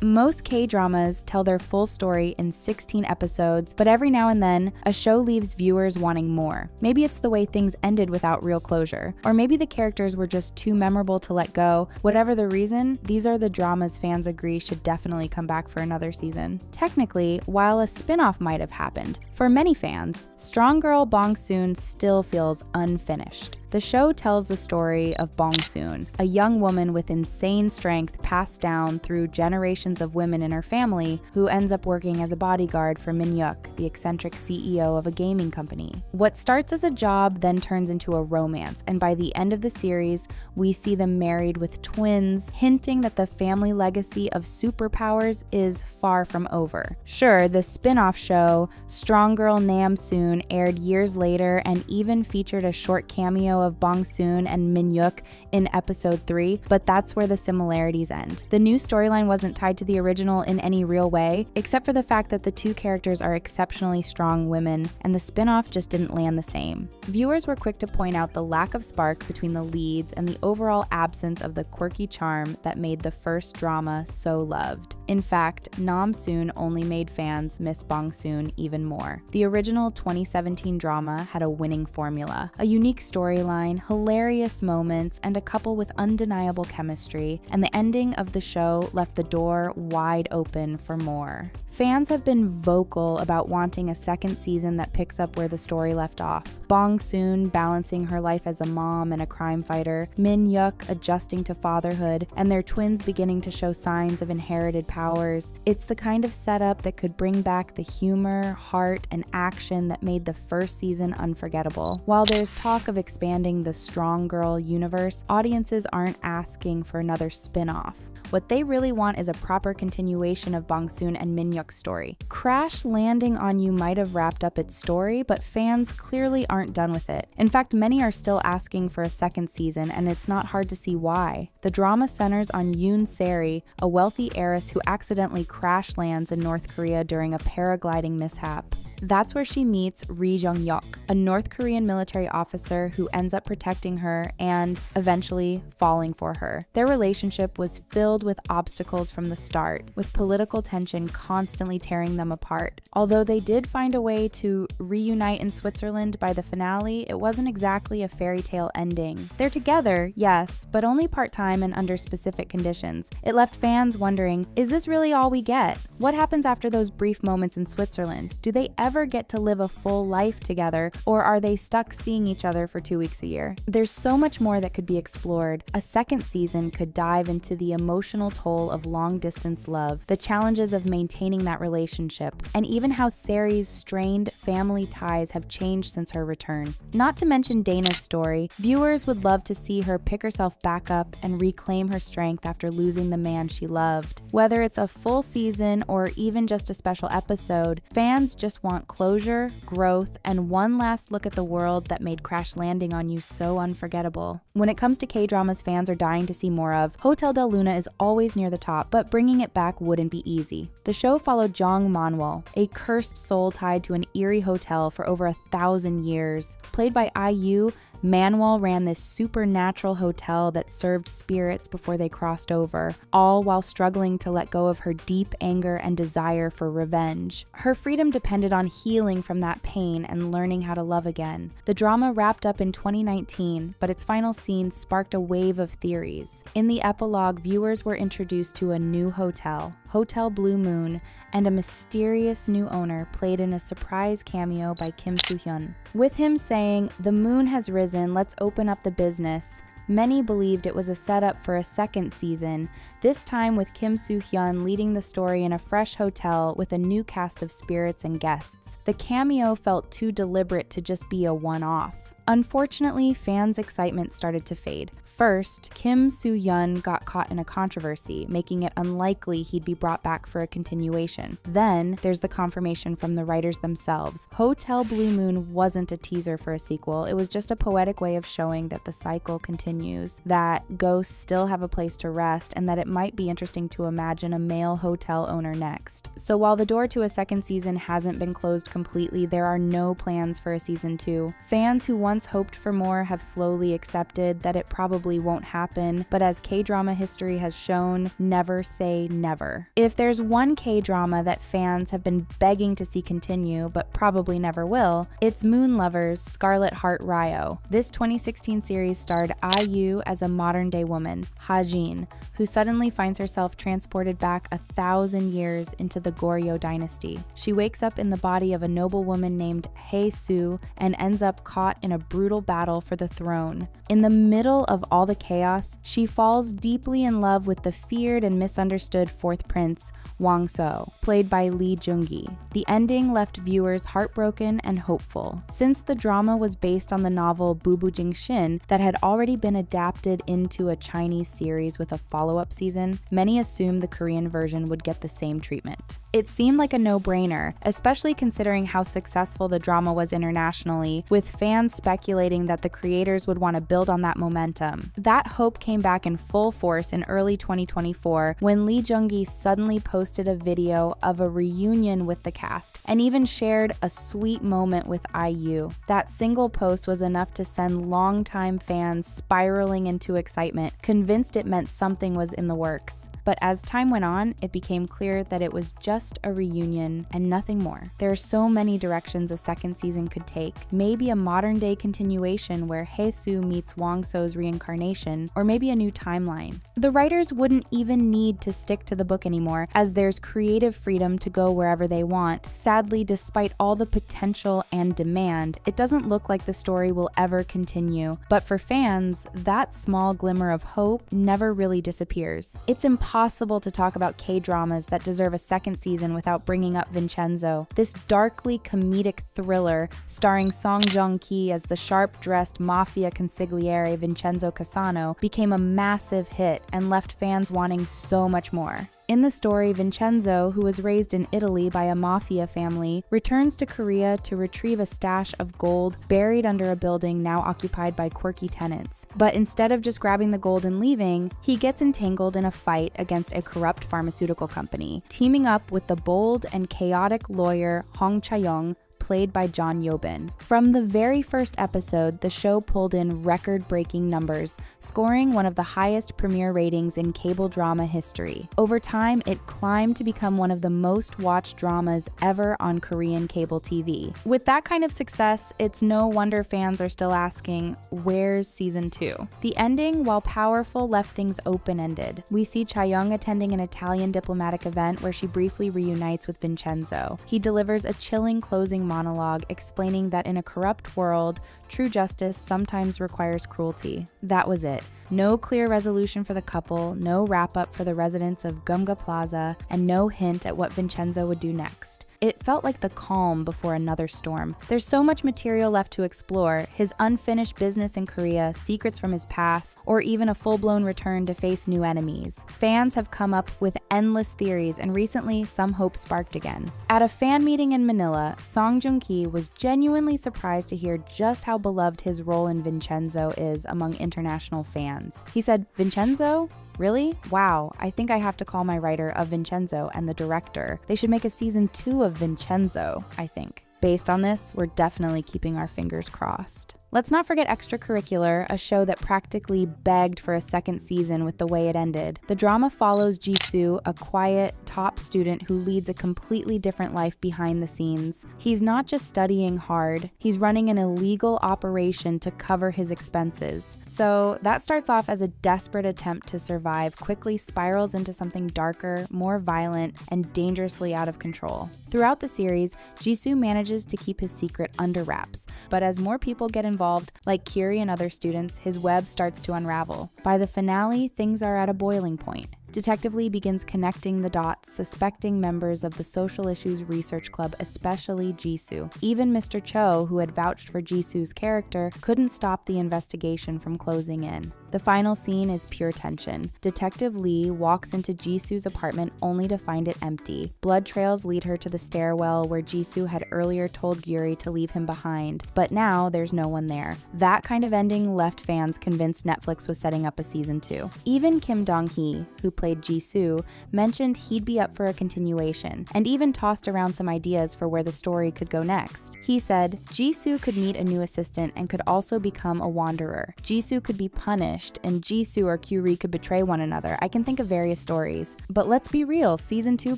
Most K-dramas tell their full story in 16 episodes, but every now and then, a show leaves viewers wanting more. Maybe it's the way things ended without real closure, or maybe the characters were just too memorable to let go. Whatever the reason, these are the dramas fans agree should definitely come back for another season. Technically, while a spin-off might have happened, for many fans, Strong Girl Bong-Soon still feels unfinished. The show tells the story of Bong-Soon, a young woman with insane strength passed down through generations of women in her family who ends up working as a bodyguard for Min-yuk, the eccentric CEO of a gaming company. What starts as a job then turns into a romance, and by the end of the series, we see them married with twins, hinting that the family legacy of superpowers is far from over. Sure, the spin-off show, Strong Girl Nam-soon, aired years later and even featured a short cameo of Bong-soon and Min-yuk in episode 3, but that's where the similarities end. The new storyline wasn't tied to the original in any real way, except for the fact that the two characters are exceptionally strong women, and the spin-off just didn't land the same. Viewers were quick to point out the lack of spark between the leads and the overall absence of the quirky charm that made the first drama so loved. In fact, Nam-soon only made fans miss Bong-soon even more. The original 2017 drama had a winning formula, a unique storyline, hilarious moments, and a couple with undeniable chemistry, and the ending of the show left the door wide open for more. Fans have been vocal about wanting a second season that picks up where the story left off. Bong-soon balancing her life as a mom and a crime fighter, Min-yuk adjusting to fatherhood, and their twins beginning to show signs of inherited powers. It's the kind of setup that could bring back the humor, heart, and action that made the first season unforgettable. While there's talk of expanding the Strong Girl universe, audiences aren't asking for another spin-off. What they really want is a proper continuation of Bong-soon and Min-yuk's story. Crash Landing on You might have wrapped up its story, but fans clearly aren't done with it. In fact, many are still asking for a second season, and it's not hard to see why. The drama centers on Yoon Seri, a wealthy heiress who accidentally crash lands in North Korea during a paragliding mishap. That's where she meets Ri Jung-yuk, a North Korean military officer who ends up protecting her and eventually falling for her. Their relationship was filled with obstacles from the start, with political tension constantly tearing them apart. Although they did find a way to reunite in Switzerland by the finale, it wasn't exactly a fairy tale ending. They're together, yes, but only part-time and under specific conditions. It left fans wondering, is this really all we get? What happens after those brief moments in Switzerland? Do they ever get to live a full life together, or are they stuck seeing each other for 2 weeks a year? There's so much more that could be explored. A second season could dive into the emotional toll of long-distance love, the challenges of maintaining that relationship, and even how Seri's strained family ties have changed since her return. Not to mention Dana's story, viewers would love to see her pick herself back up and reclaim her strength after losing the man she loved. Whether it's a full season or even just a special episode, fans just want closure, growth, and one last look at the world that made Crash Landing on You so unforgettable. When it comes to K-dramas fans are dying to see more of, Hotel del Luna is always near the top, but bringing it back wouldn't be easy. The show followed Jong Manwol, a cursed soul tied to an eerie hotel for over 1,000 years. Played by IU, Manwol ran this supernatural hotel that served spirits before they crossed over, all while struggling to let go of her deep anger and desire for revenge. Her freedom depended on healing from that pain and learning how to love again. The drama wrapped up in 2019, but its final scene sparked a wave of theories. In the epilogue, viewers were introduced to a new hotel, Hotel Blue Moon, and a mysterious new owner played in a surprise cameo by Kim Soo-hyun. With him saying, "The moon has risen, let's open up the business," many believed it was a setup for a second season, this time with Kim Soo-hyun leading the story in a fresh hotel with a new cast of spirits and guests. The cameo felt too deliberate to just be a one-off. Unfortunately, fans' excitement started to fade. First, Kim Soo-hyun got caught in a controversy, making it unlikely he'd be brought back for a continuation. Then, there's the confirmation from the writers themselves. Hotel Blue Moon wasn't a teaser for a sequel, it was just a poetic way of showing that the cycle continues, that ghosts still have a place to rest, and that it might be interesting to imagine a male hotel owner next. So while the door to a second season hasn't been closed completely, there are no plans for a season 2. Fans who once hoped for more have slowly accepted that it probably won't happen, but as K-drama history has shown, never say never. If there's one K-drama that fans have been begging to see continue, but probably never will, it's Moon Lover's Scarlet Heart Ryeo. This 2016 series starred IU as a modern-day woman, Ha-jin, who suddenly finds herself transported back 1,000 years into the Goryeo dynasty. She wakes up in the body of a noblewoman named Hae-soo and ends up caught in a brutal battle for the throne. In the middle of all the chaos, she falls deeply in love with the feared and misunderstood fourth prince, Wang-so, played by Lee Jung-gi. The ending left viewers heartbroken and hopeful. Since the drama was based on the novel Bubu Jing-shin that had already been adapted into a Chinese series with a follow-up season, many assumed the Korean version would get the same treatment. It seemed like a no-brainer, especially considering how successful the drama was internationally, with fans speculating that the creators would want to build on that momentum. That hope came back in full force in early 2024 when Lee Jung-gi suddenly posted a video of a reunion with the cast and even shared a sweet moment with IU. That single post was enough to send longtime fans spiraling into excitement, convinced it meant something was in the works. But as time went on, it became clear that it was just a reunion and nothing more. There are so many directions a second season could take. Maybe a modern-day continuation where Hae-soo meets Wang-so's reincarnation, or maybe a new timeline. The writers wouldn't even need to stick to the book anymore, as there's creative freedom to go wherever they want. Sadly, despite all the potential and demand, it doesn't look like the story will ever continue. But for fans, that small glimmer of hope never really disappears. It's impossible to talk about K-dramas that deserve a second season without bringing up Vincenzo. This darkly comedic thriller starring Song Joong-ki as the sharp-dressed mafia consigliere Vincenzo Cassano became a massive hit and left fans wanting so much more. In the story, Vincenzo, who was raised in Italy by a mafia family, returns to Korea to retrieve a stash of gold buried under a building now occupied by quirky tenants. But instead of just grabbing the gold and leaving, he gets entangled in a fight against a corrupt pharmaceutical company, teaming up with the bold and chaotic lawyer Hong Cha-young, played by John Yobin. From the very first episode, the show pulled in record-breaking numbers, scoring one of the highest premiere ratings in cable drama history. Over time, it climbed to become one of the most watched dramas ever on Korean cable TV. With that kind of success, it's no wonder fans are still asking, where's season 2? The ending, while powerful, left things open-ended. We see Cha-young attending an Italian diplomatic event where she briefly reunites with Vincenzo. He delivers a chilling closing monologue explaining that in a corrupt world, true justice sometimes requires cruelty. That was it. No clear resolution for the couple, no wrap-up for the residents of Gumga Plaza, and no hint at what Vincenzo would do next. It felt like the calm before another storm. There's so much material left to explore: his unfinished business in Korea, secrets from his past, or even a full-blown return to face new enemies. Fans have come up with endless theories, and recently, some hope sparked again. At a fan meeting in Manila, Song Joong-ki was genuinely surprised to hear just how beloved his role in Vincenzo is among international fans. He said, "Vincenzo? Really? Wow, I think I have to call my writer of Vincenzo and the director. They should make a season 2 of Vincenzo, I think." Based on this, we're definitely keeping our fingers crossed. Let's not forget Extracurricular, a show that practically begged for a second season with the way it ended. The drama follows Jisoo, a quiet, top student who leads a completely different life behind the scenes. He's not just studying hard, he's running an illegal operation to cover his expenses. So that starts off as a desperate attempt to survive, quickly spirals into something darker, more violent, and dangerously out of control. Throughout the series, Jisoo manages to keep his secret under wraps, but as more people get involved, like Kiri and other students, his web starts to unravel. By the finale, things are at a boiling point. Detective Lee begins connecting the dots, suspecting members of the Social Issues Research Club, especially Jisoo. Even Mr. Cho, who had vouched for Jisoo's character, couldn't stop the investigation from closing in. The final scene is pure tension. Detective Lee walks into Jisoo's apartment only to find it empty. Blood trails lead her to the stairwell where Jisoo had earlier told Yuri to leave him behind, but now there's no one there. That kind of ending left fans convinced Netflix was setting up a season 2. Even Kim Dong-hee, who played Jisoo, mentioned he'd be up for a continuation, and even tossed around some ideas for where the story could go next. He said, Jisoo could meet a new assistant and could also become a wanderer. Jisoo could be punished, and Jisoo or Kyuri could betray one another. I can think of various stories. But let's be real, season 2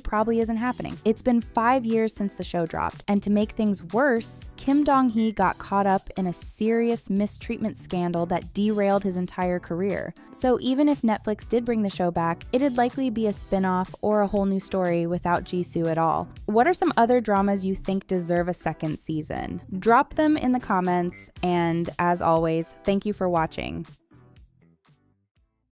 probably isn't happening. It's been 5 years since the show dropped, and to make things worse, Kim Dong-hee got caught up in a serious mistreatment scandal that derailed his entire career. So even if Netflix did bring the show back, it'd likely be a spin-off or a whole new story without Jisoo at all. What are some other dramas you think deserve a second season? Drop them in the comments, and as always, thank you for watching.